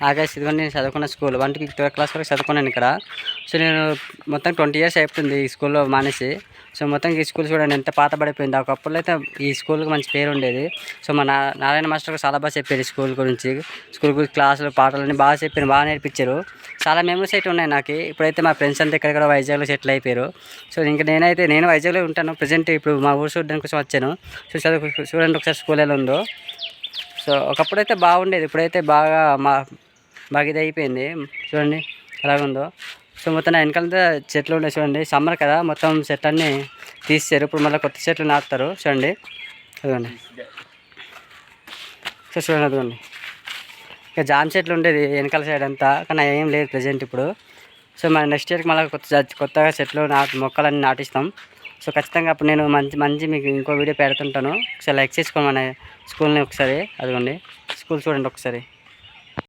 August ఇదిగోండి నేను చదువుకున్న స్కూల్ 1 to 12 క్లాస్ వరకు చదువుకున్నాను ఇక్కడ. సో నేను మొత్తం 20 years అయిపోతుంది ఈ స్కూల్లో మానేసి. సో మొత్తం ఈ స్కూల్ చూడండి ఎంత పాతబడిపోయింది. ఒకప్పుడు అయితే ఈ స్కూల్కి మంచి పేరు ఉండేది. సో మా నారాయణ మాస్టర్ చాలా బాగా చెప్పారు ఈ స్కూల్ గురించి. స్కూల్ గురించి క్లాసులు పాటలు బాగా చెప్పారు, బాగా నేర్పించారు. చాలా మెమరీస్ అయితే ఉన్నాయి నాకు. ఇప్పుడైతే మా ఫ్రెండ్స్ అంతా ఇక్కడ వైజాగ్లో సెటిల్ అయిపోయారు. సో ఇంకా నేను వైజాగ్లో ఉంటాను ప్రజెంట్. ఇప్పుడు మా ఊరు చూడడానికి కోసం వచ్చాను. సో చూడండి ఒకసారి స్కూల్ ఎలా ఉందో. సో ఒకప్పుడైతే బాగుండేది, ఇప్పుడైతే బాగా ఇది అయిపోయింది. చూడండి ఎలాగుందో. సో మొత్తం నా వెనకాలంతా చెట్లు ఉన్నాయి చూడండి. సమ్మర్ కదా మొత్తం చెట్లు అన్నీ తీసేశారు. ఇప్పుడు మళ్ళీ కొత్త చెట్లు నాటుతారు చూడండి. అదిగోండి. సో చూడండి అదిగోండి. ఇక జామ చెట్లు ఉండేది వెనకాల సైడ్ అంతా, కానీ ఏం లేదు ప్రజెంట్ ఇప్పుడు. సో మన నెక్స్ట్ ఇయర్కి మళ్ళీ కొత్తగా చెట్లు మొక్కలన్నీ నాటిస్తాం. సో ఖచ్చితంగా అప్పుడు నేను మంచి మీకు ఇంకో వీడియో పెడుతుంటాను. ఒకసారి లైక్ చేసుకోండి మన స్కూల్ని ఒకసారి. అదిగోండి స్కూల్ చూడండి ఒకసారి.